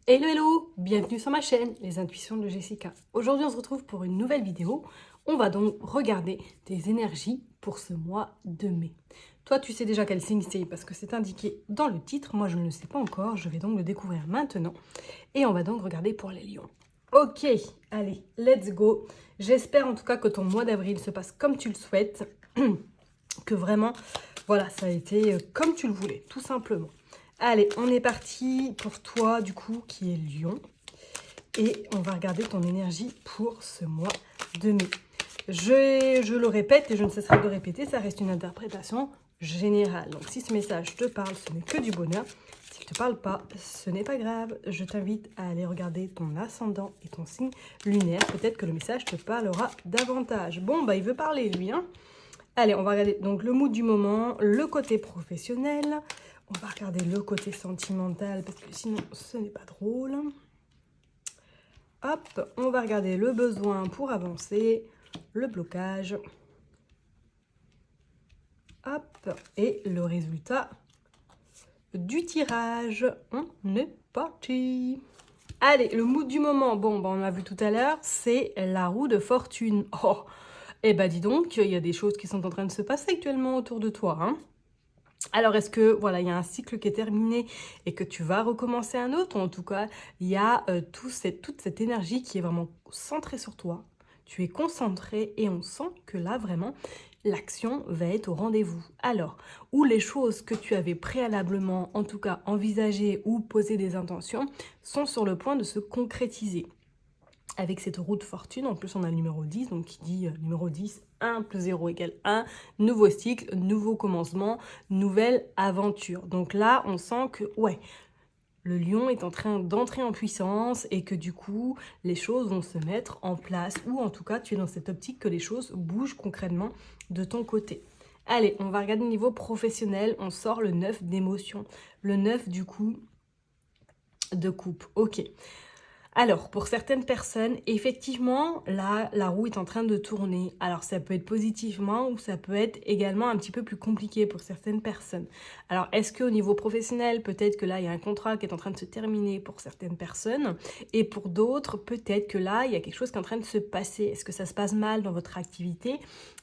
Hello hello, bienvenue sur ma chaîne, les intuitions de Jessica. Aujourd'hui on se retrouve pour une nouvelle vidéo. On va donc regarder tes énergies pour ce mois de mai. Toi tu sais déjà quel signe c'est parce que c'est indiqué dans le titre. Moi je ne le sais pas encore, je vais donc le découvrir maintenant. Et on va donc regarder pour les lions. Ok, allez, let's go. J'espère en tout cas que ton mois d'avril se passe comme tu le souhaites. Que vraiment, voilà, ça a été comme tu le voulais, tout simplement. Allez, on est parti pour toi, du coup, qui est Lion. Et on va regarder ton énergie pour ce mois de mai. Je le répète et je ne cesserai de répéter, ça reste une interprétation générale. Donc si ce message te parle, ce n'est que du bonheur. S'il ne te parle pas, ce n'est pas grave. Je t'invite à aller regarder ton ascendant et ton signe lunaire. Peut-être que le message te parlera davantage. Bon, bah il veut parler, lui, hein. Allez, on va regarder donc le mood du moment, le côté professionnel. On va regarder le côté sentimental parce que sinon ce n'est pas drôle. Hop, on va regarder le besoin pour avancer, le blocage. Hop, et le résultat du tirage. On est parti. Allez, le mood du moment, bon, on l'a vu tout à l'heure, c'est la roue de fortune. Oh, eh ben dis donc, il y a des choses qui sont en train de se passer actuellement autour de toi, hein. Alors, est-ce que, voilà, il y a un cycle qui est terminé et que tu vas recommencer un autre? Ou en tout cas, il y a toute cette énergie qui est vraiment centrée sur toi. Tu es concentré et on sent que là, vraiment, l'action va être au rendez-vous. Alors, où les choses que tu avais préalablement, en tout cas, envisagées ou posées des intentions, sont sur le point de se concrétiser. Avec cette roue de fortune, en plus on a le numéro 10, donc qui dit numéro 10, 1 plus 0 égale 1, nouveau cycle, nouveau commencement, nouvelle aventure. Donc là, on sent que, ouais, le lion est en train d'entrer en puissance et que du coup, les choses vont se mettre en place, ou en tout cas, tu es dans cette optique que les choses bougent concrètement de ton côté. Allez, on va regarder le niveau professionnel, on sort le 9 d'émotion, le 9 du coup de coupe, ok. Alors, pour certaines personnes, effectivement, là, la roue est en train de tourner. Alors, ça peut être positivement ou ça peut être également un petit peu plus compliqué pour certaines personnes. Alors, est-ce qu'au niveau professionnel, peut-être que là, il y a un contrat qui est en train de se terminer pour certaines personnes et pour d'autres, peut-être que là, il y a quelque chose qui est en train de se passer. Est-ce que ça se passe mal dans votre activité?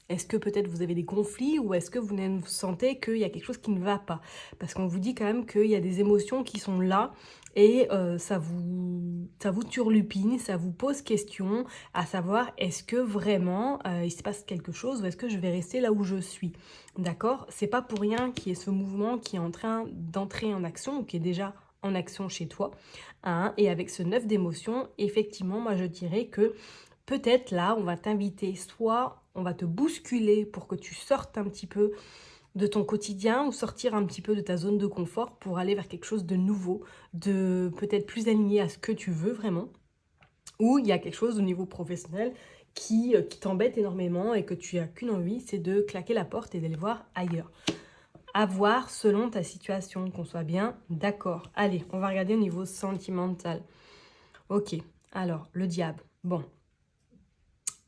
Est-ce que peut-être vous avez des conflits ou est-ce que vous sentez qu'il y a quelque chose qui ne va pas? Parce qu'on vous dit quand même qu'il y a des émotions qui sont là et ça vous turlupine, ça vous pose question, à savoir est-ce que vraiment il se passe quelque chose ou est-ce que je vais rester là où je suis, d'accord? C'est pas pour rien qu'il y ait ce mouvement qui est en train d'entrer en action ou qui est déjà en action chez toi, hein, et avec ce 9 d'émotion, effectivement, moi je dirais que peut-être là, on va t'inviter, soit on va te bousculer pour que tu sortes un petit peu de ton quotidien ou sortir un petit peu de ta zone de confort pour aller vers quelque chose de nouveau, de peut-être plus aligné à ce que tu veux vraiment, ou il y a quelque chose au niveau professionnel qui t'embête énormément et que tu as qu'une envie, c'est de claquer la porte et d'aller voir ailleurs. À voir selon ta situation, qu'on soit bien d'accord. Allez, on va regarder au niveau sentimental. Ok, alors, le diable. Bon,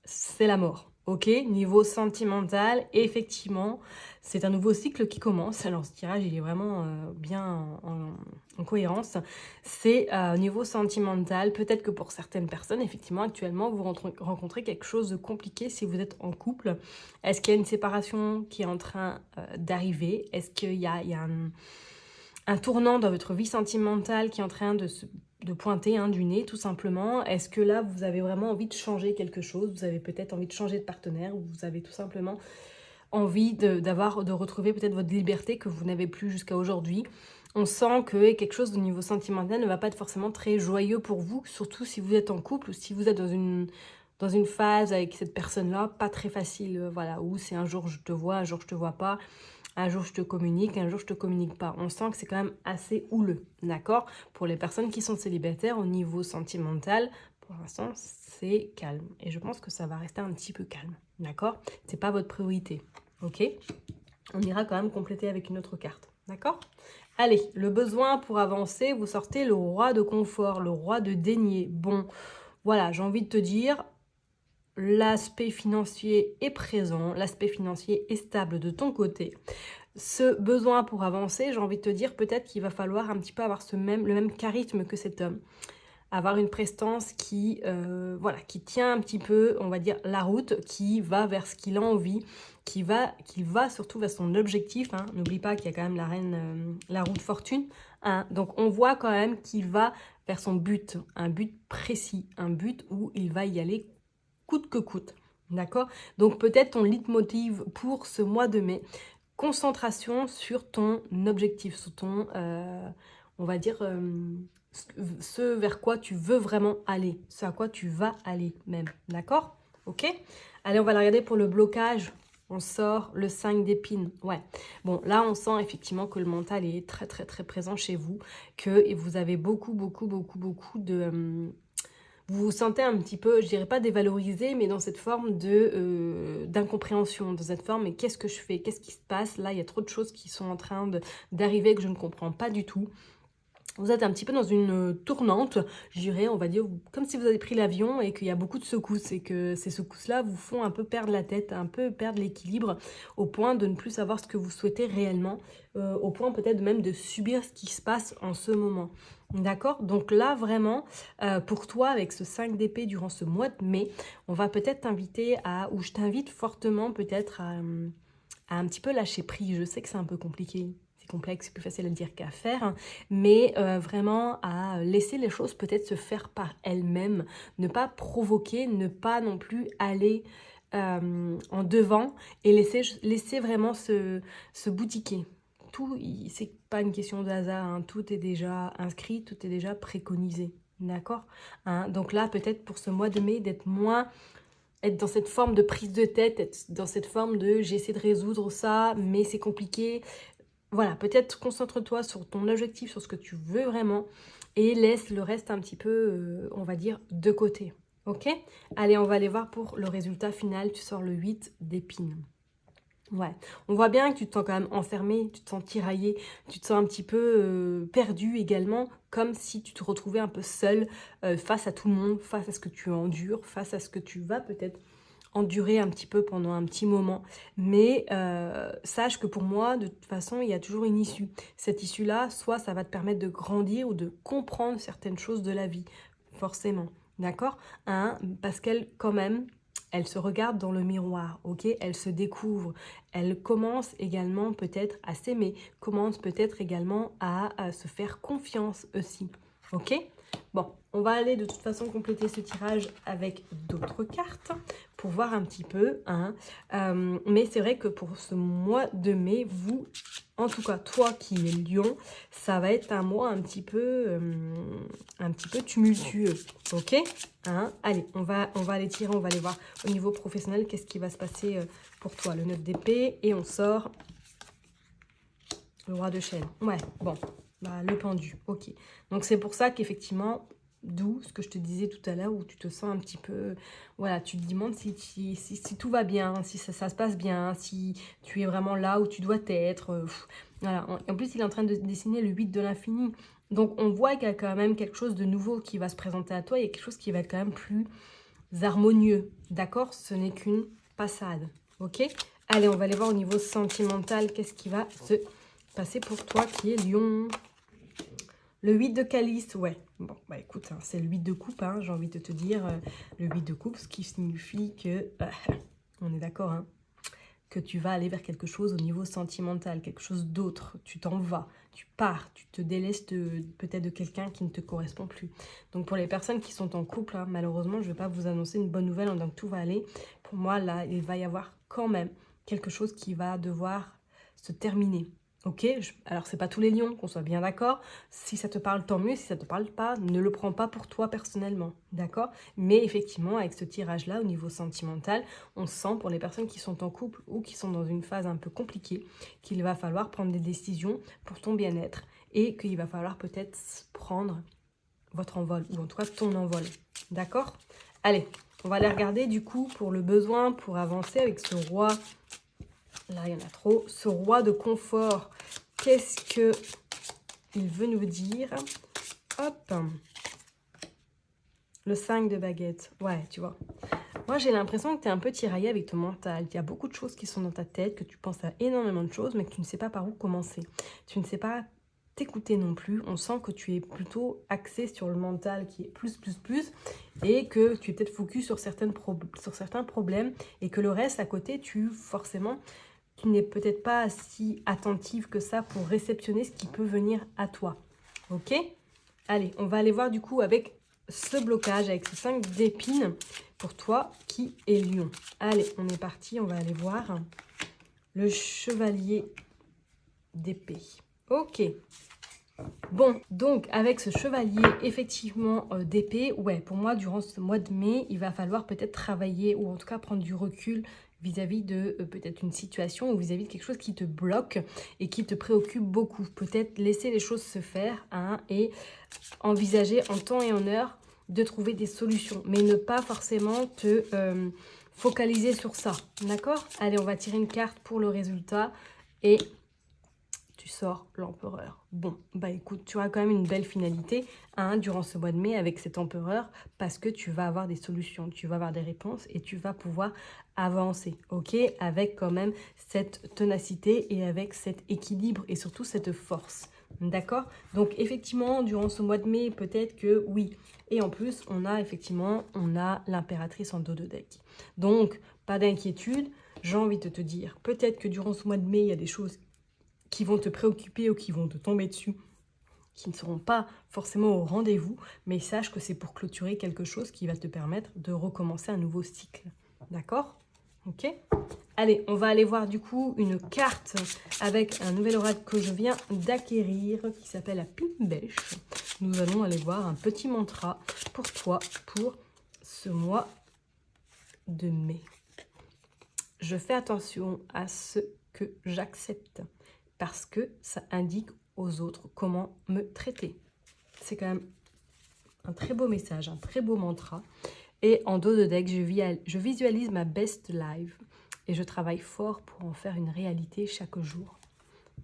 c'est la mort. Ok, niveau sentimental, effectivement, c'est un nouveau cycle qui commence. Alors, ce tirage, il est vraiment bien en cohérence. C'est au niveau sentimental, peut-être que pour certaines personnes, effectivement, actuellement, vous rencontrez quelque chose de compliqué si vous êtes en couple. Est-ce qu'il y a une séparation qui est en train d'arriver? Est-ce qu'il y a un tournant dans votre vie sentimentale qui est en train de pointer du nez, tout simplement? Est-ce que là, vous avez vraiment envie de changer quelque chose? Vous avez peut-être envie de changer de partenaire ou vous avez tout simplement envie de retrouver peut-être votre liberté que vous n'avez plus jusqu'à aujourd'hui? On sent que quelque chose au niveau sentimental ne va pas être forcément très joyeux pour vous, surtout si vous êtes en couple ou si vous êtes dans une phase avec cette personne-là, pas très facile, voilà, où c'est un jour je te vois, un jour je te vois pas, un jour je te communique, un jour je te communique pas. On sent que c'est quand même assez houleux, d'accord? Pour les personnes qui sont célibataires, au niveau sentimental, pour l'instant, c'est calme. Et je pense que ça va rester un petit peu calme, d'accord? C'est pas votre priorité, ok? On ira quand même compléter avec une autre carte, d'accord? Allez, le besoin pour avancer, vous sortez le roi de confort, le roi de denier. Bon, voilà, j'ai envie de te dire, l'aspect financier est présent, l'aspect financier est stable de ton côté. ce besoin pour avancer, j'ai envie de te dire peut-être qu'il va falloir un petit peu avoir le même charisme que cet homme. Avoir une prestance qui, voilà, qui tient un petit peu, on va dire, la route, qui va vers ce qu'il a envie, qu'il va surtout vers son objectif. Hein. N'oublie pas qu'il y a quand même la reine, la roue de fortune. Hein. Donc on voit quand même qu'il va vers son but, un but précis, un but où il va y aller coûte que coûte. D'accord? Donc peut-être ton leitmotiv pour ce mois de mai, concentration sur ton objectif, sur ton, on va dire, ce vers quoi tu veux vraiment aller, ce à quoi tu vas aller même, d'accord? Ok? Allez, on va la regarder pour le blocage. On sort le 5 d'épines. Ouais. Bon, là, on sent effectivement que le mental est très, très, très présent chez vous, que vous avez beaucoup de... vous vous sentez un petit peu, je dirais pas dévalorisé, mais dans cette forme d'incompréhension, dans cette forme, mais qu'est-ce que je fais? Qu'est-ce qui se passe? Là, il y a trop de choses qui sont en train d'arriver que je ne comprends pas du tout. Vous êtes un petit peu dans une tournante, je dirais, on va dire, comme si vous avez pris l'avion et qu'il y a beaucoup de secousses et que ces secousses-là vous font un peu perdre la tête, un peu perdre l'équilibre au point de ne plus savoir ce que vous souhaitez réellement, au point peut-être même de subir ce qui se passe en ce moment. D'accord? Donc là, vraiment, pour toi, avec ce 5 d'épée durant ce mois de mai, on va peut-être t'inviter à, ou je t'invite fortement peut-être à un petit peu lâcher prise. Je sais que c'est un peu compliqué. Complexe, c'est plus facile à dire qu'à faire, hein, mais vraiment à laisser les choses peut-être se faire par elles-mêmes, ne pas provoquer, ne pas non plus aller en devant et laisser vraiment se boutiquer. Tout, c'est pas une question de hasard, hein, tout est déjà inscrit, tout est déjà préconisé, d'accord, hein, donc là, peut-être pour ce mois de mai, d'être moins... être dans cette forme de prise de tête, être dans cette forme de j'essaie de résoudre ça, mais c'est compliqué. Voilà, peut-être concentre-toi sur ton objectif, sur ce que tu veux vraiment et laisse le reste un petit peu, on va dire, de côté. Ok? Allez, on va aller voir pour le résultat final. Tu sors le 8 d'épines. Ouais, on voit bien que tu te sens quand même enfermé, tu te sens tiraillé, tu te sens un petit peu perdu également, comme si tu te retrouvais un peu seul face à tout le monde, face à ce que tu endures, face à ce que tu vas peut-être endurer un petit peu pendant un petit moment. Mais sache que pour moi, de toute façon, il y a toujours une issue. Cette issue-là, soit ça va te permettre de grandir ou de comprendre certaines choses de la vie, forcément. D'accord, hein, parce qu'elle, quand même, elle se regarde dans le miroir, ok? Elle se découvre. Elle commence également peut-être à s'aimer, commence peut-être également à se faire confiance aussi, ok? Bon, on va aller de toute façon compléter ce tirage avec d'autres cartes pour voir un petit peu. Hein. Mais c'est vrai que pour ce mois de mai, vous, en tout cas toi qui es Lion, ça va être un mois un petit peu tumultueux. Ok, hein. Allez, on va aller tirer, on va aller voir au niveau professionnel qu'est-ce qui va se passer pour toi. Le 9 d'épée et on sort le roi de chaîne. Ouais, bon, bah, le pendu, ok. Donc c'est pour ça qu'effectivement, d'où ce que je te disais tout à l'heure, où tu te sens un petit peu... Voilà, tu te demandes si tout va bien, si ça se passe bien, si tu es vraiment là où tu dois être. Voilà, en plus, il est en train de dessiner le 8 de l'infini. Donc on voit qu'il y a quand même quelque chose de nouveau qui va se présenter à toi. Il y a quelque chose qui va être quand même plus harmonieux. D'accord? Ce n'est qu'une passade. Ok? Allez, on va aller voir au niveau sentimental qu'est-ce qui va se passer pour toi qui est Lion. Le 8 de calice, ouais. Bon, bah écoute, hein, c'est le 8 de coupe, hein, j'ai envie de te dire. Le 8 de coupe, ce qui signifie que, on est d'accord, hein, que tu vas aller vers quelque chose au niveau sentimental, quelque chose d'autre. Tu t'en vas, tu pars, tu te délestes peut-être de quelqu'un qui ne te correspond plus. Donc pour les personnes qui sont en couple, hein, malheureusement, je ne vais pas vous annoncer une bonne nouvelle en disant que tout va aller. Pour moi, là, il va y avoir quand même quelque chose qui va devoir se terminer. Ok, alors c'est pas tous les lions, qu'on soit bien d'accord. Si ça te parle, tant mieux. Si ça te parle pas, ne le prends pas pour toi personnellement, d'accord? Mais effectivement, avec ce tirage-là, au niveau sentimental, on sent pour les personnes qui sont en couple ou qui sont dans une phase un peu compliquée, qu'il va falloir prendre des décisions pour ton bien-être et qu'il va falloir peut-être prendre votre envol, ou en tout cas ton envol, d'accord? Allez, on va aller regarder du coup pour le besoin, pour avancer avec ce roi. Là, il y en a trop. Ce roi de confort, qu'est-ce que il veut nous dire? Hop. Le 5 de baguette. Ouais, tu vois. Moi, j'ai l'impression que tu es un peu tiraillé avec ton mental. Il y a beaucoup de choses qui sont dans ta tête, que tu penses à énormément de choses, mais que tu ne sais pas par où commencer. Tu ne sais pas t'écouter non plus. On sent que tu es plutôt axé sur le mental qui est plus, et que tu es peut-être focus sur certains problèmes et que le reste à côté, forcément, tu n'es peut-être pas si attentive que ça pour réceptionner ce qui peut venir à toi. Ok? Allez, on va aller voir du coup avec ce blocage, avec ces 5 d'épines pour toi qui est lion. Allez, on est parti, on va aller voir le chevalier d'épée. Ok. Bon, donc avec ce chevalier effectivement d'épée, ouais, pour moi, durant ce mois de mai, il va falloir peut-être travailler ou en tout cas prendre du recul vis-à-vis de peut-être une situation ou vis-à-vis de quelque chose qui te bloque et qui te préoccupe beaucoup. Peut-être laisser les choses se faire et envisager en temps et en heure de trouver des solutions, mais ne pas forcément te focaliser sur ça, d'accord? Allez, on va tirer une carte pour le résultat et tu sors l'empereur. Bon, bah écoute, tu auras quand même une belle finalité durant ce mois de mai avec cet empereur parce que tu vas avoir des solutions, tu vas avoir des réponses et tu vas pouvoir avancer, ok? Avec quand même cette ténacité et avec cet équilibre et surtout cette force, d'accord? Donc effectivement, durant ce mois de mai, peut-être que oui. Et en plus, on a l'impératrice en dos de deck. Donc, pas d'inquiétude. J'ai envie de te dire, peut-être que durant ce mois de mai, il y a des choses qui vont te préoccuper ou qui vont te tomber dessus, qui ne seront pas forcément au rendez-vous, mais sache que c'est pour clôturer quelque chose qui va te permettre de recommencer un nouveau cycle. D'accord? Ok? Allez, on va aller voir du coup une carte avec un nouvel oracle que je viens d'acquérir qui s'appelle la Pimbèche. Nous allons aller voir un petit mantra pour toi pour ce mois de mai. Je fais attention à ce que j'accepte parce que ça indique aux autres comment me traiter. C'est quand même un très beau message, un très beau mantra. Et en dos de deck, je visualise ma best life et je travaille fort pour en faire une réalité chaque jour.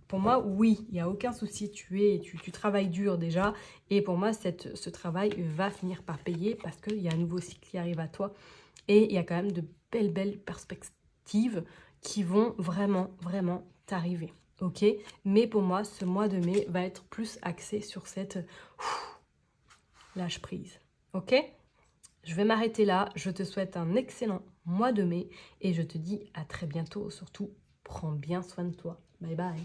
Pour moi, oui, il n'y a aucun souci, tu travailles dur déjà. Et pour moi, ce travail va finir par payer parce qu'il y a un nouveau cycle qui arrive à toi. Et il y a quand même de belles perspectives qui vont vraiment t'arriver. Ok, mais pour moi, ce mois de mai va être plus axé sur cette lâche prise. Ok, je vais m'arrêter là. Je te souhaite un excellent mois de mai et je te dis à très bientôt. Surtout, prends bien soin de toi. Bye bye.